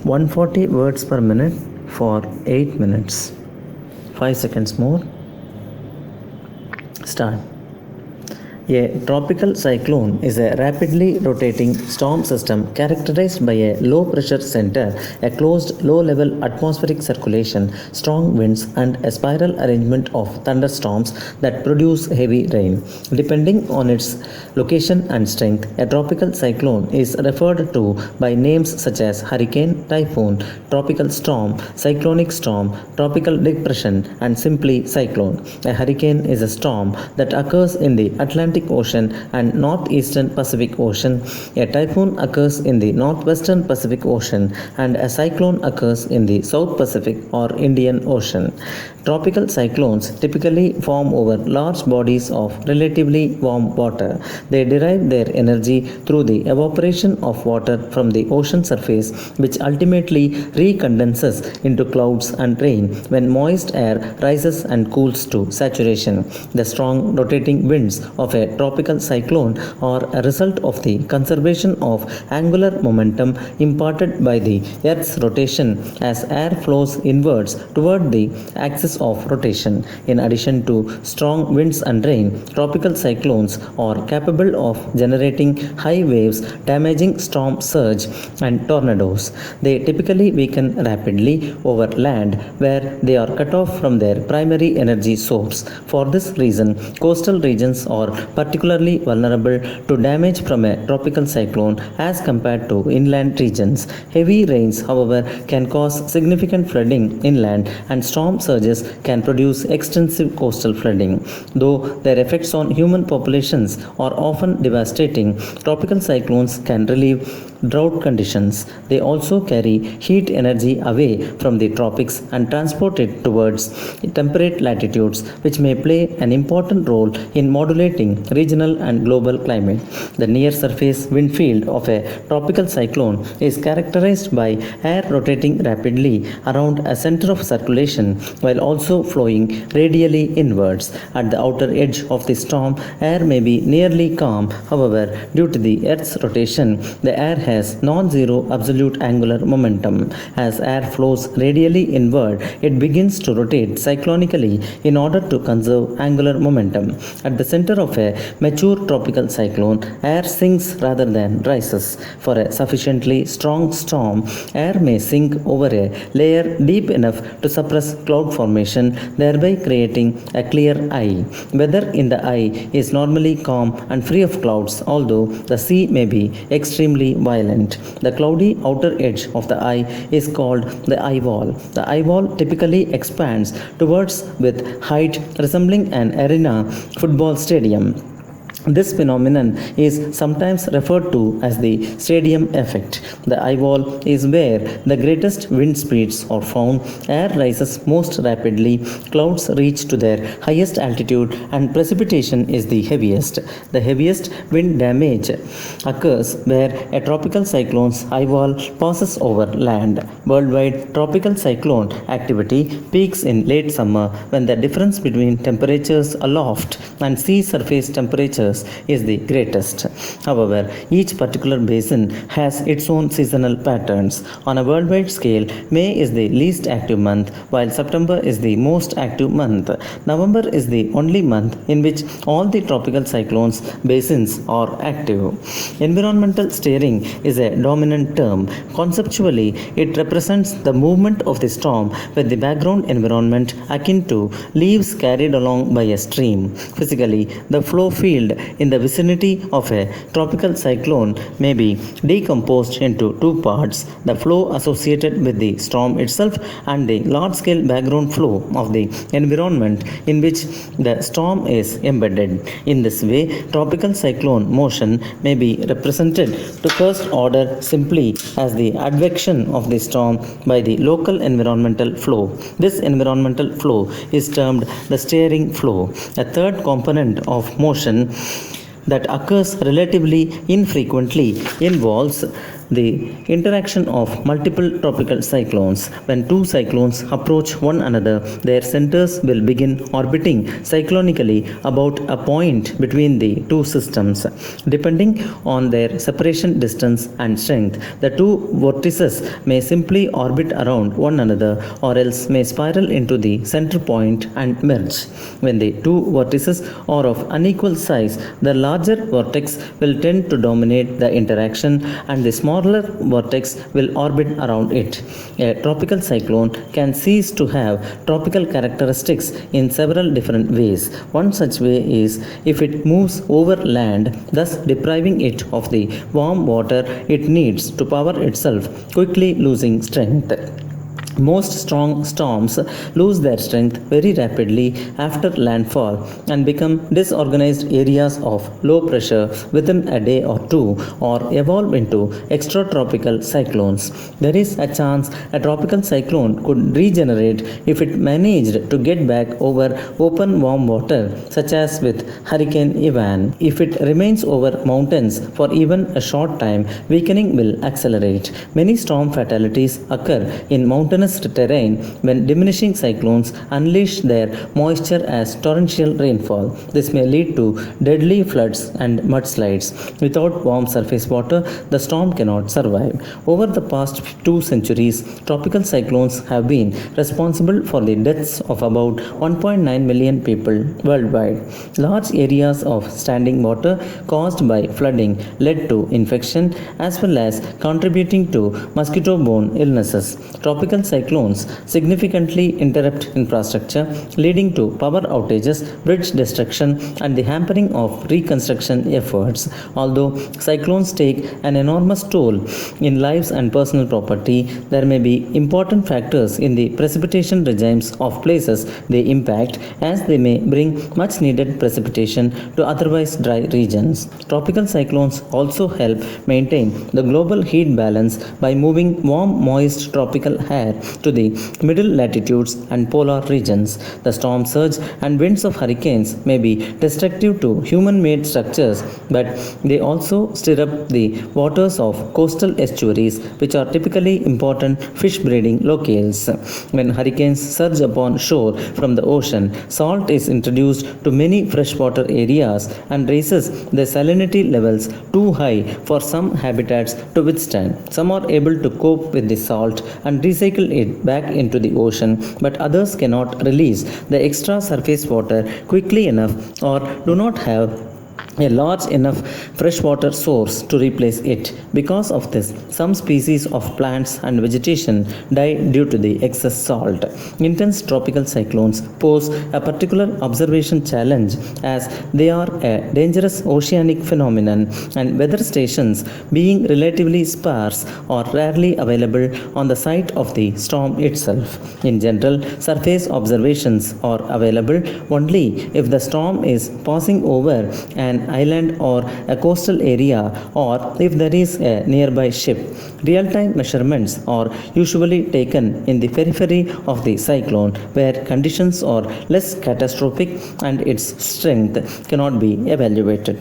140 words per minute for 8 minutes. 5 seconds more. Start. A tropical cyclone is a rapidly rotating storm system characterized by a low pressure center, a closed low level atmospheric circulation, strong winds, and a spiral arrangement of thunderstorms that produce heavy rain. Depending on its location and strength, a tropical cyclone is referred to by names such as hurricane, typhoon, tropical storm, cyclonic storm, tropical depression, and simply cyclone. A hurricane is a storm that occurs in the Atlantic Ocean and northeastern Pacific Ocean. A typhoon occurs in the northwestern Pacific Ocean, and a cyclone occurs in the South Pacific or Indian Ocean. Tropical cyclones typically form over large bodies of relatively warm water. They derive their energy through the evaporation of water from the ocean surface, which ultimately recondenses into clouds and rain when moist air rises and cools to saturation. The strong rotating winds of a tropical cyclone are a result of the conservation of angular momentum imparted by the Earth's rotation as air flows inwards toward the axis of rotation. In addition to strong winds and rain, tropical cyclones are capable of generating high waves, damaging storm surge, and tornadoes. They typically weaken rapidly over land where they are cut off from their primary energy source. For this reason, coastal regions are particularly vulnerable to damage from a tropical cyclone as compared to inland regions. Heavy rains, however, can cause significant flooding inland, and storm surges can produce extensive coastal flooding. Though their effects on human populations are often devastating, tropical cyclones can relieve drought conditions. They also carry heat energy away from the tropics and transport it towards temperate latitudes, which may play an important role in modulating regional and global climate. The near surface wind field of a tropical cyclone is characterized by air rotating rapidly around a center of circulation while also flowing radially inwards. At the outer edge of the storm, air may be nearly calm. However, due to the Earth's rotation, the air has non-zero absolute angular momentum. As air flows radially inward, it begins to rotate cyclonically in order to conserve angular momentum. At the center of a mature tropical cyclone, air sinks rather than rises. For a sufficiently strong storm, air may sink over a layer deep enough to suppress cloud formation, thereby creating a clear eye. Weather in the eye is normally calm and free of clouds, although the sea may be extremely violent. The cloudy outer edge of the eye is called the eye wall. The eye wall typically expands towards with height resembling an arena football stadium. This phenomenon is sometimes referred to as the stadium effect. The eye wall is where the greatest wind speeds are found, air rises most rapidly, clouds reach to their highest altitude, and precipitation is the heaviest. The heaviest wind damage occurs where a tropical cyclone's eye wall passes over land. Worldwide, tropical cyclone activity peaks in late summer when the difference between temperatures aloft and sea surface temperatures is the greatest. However, each particular basin has its own seasonal patterns. On a worldwide scale, May is the least active month, while September is the most active month. November is the only month in which all the tropical cyclones basins are active. Environmental steering is a dominant term. Conceptually, it represents the movement of the storm with the background environment akin to leaves carried along by a stream. Physically, the flow field in the vicinity of a tropical cyclone may be decomposed into two parts: the flow associated with the storm itself and the large-scale background flow of the environment in which the storm is embedded. In this way, tropical cyclone motion may be represented to first order simply as the advection of the storm by the local environmental flow. This environmental flow is termed the steering flow. A third component of motion that occurs relatively infrequently involves The interaction of multiple tropical cyclones. When two cyclones approach one another, their centers will begin orbiting cyclonically about a point between the two systems. Depending on their separation distance and strength, the two vortices may simply orbit around one another or else may spiral into the center point and merge. When the two vortices are of unequal size, the larger vortex will tend to dominate the interaction and the smaller vortex will orbit around it. A tropical cyclone can cease to have tropical characteristics in several different ways. One such way is if it moves over land, thus depriving it of the warm water it needs to power itself, quickly losing strength. Most strong storms lose their strength very rapidly after landfall and become disorganized areas of low pressure within a day or two, or evolve into extratropical cyclones. There is a chance a tropical cyclone could regenerate if it managed to get back over open warm water, such as with Hurricane Ivan. If it remains over mountains for even a short time, weakening will accelerate. Many storm fatalities occur in mountainous terrain when diminishing cyclones unleash their moisture as torrential rainfall. This may lead to deadly floods and mudslides. Without warm surface water, the storm cannot survive. Over the past 2 centuries, tropical cyclones have been responsible for the deaths of about 1.9 million people worldwide. Large areas of standing water caused by flooding led to infection as well as contributing to mosquito-borne illnesses. Tropical cyclones significantly interrupt infrastructure, leading to power outages, bridge destruction, and the hampering of reconstruction efforts. Although cyclones take an enormous toll in lives and personal property, there may be important factors in the precipitation regimes of places they impact, as they may bring much needed precipitation to otherwise dry regions. Tropical cyclones also help maintain the global heat balance by moving warm, moist tropical air to the middle latitudes and polar regions. The storm surge and winds of hurricanes may be destructive to human-made structures, but they also stir up the waters of coastal estuaries, which are typically important fish breeding locales. When hurricanes surge upon shore from the ocean, salt is introduced to many freshwater areas and raises the salinity levels too high for some habitats to withstand. Some are able to cope with the salt and recycle it back into the ocean, but others cannot release the extra surface water quickly enough or do not have a large enough freshwater source to replace it. Because of this, some species of plants and vegetation die due to the excess salt. Intense tropical cyclones pose a particular observation challenge as they are a dangerous oceanic phenomenon, and weather stations, being relatively sparse, are rarely available on the site of the storm itself. In general, surface observations are available only if the storm is passing over an island or a coastal area, or if there is a nearby ship. Real-time measurements are usually taken in the periphery of the cyclone, where conditions are less catastrophic and its strength cannot be evaluated.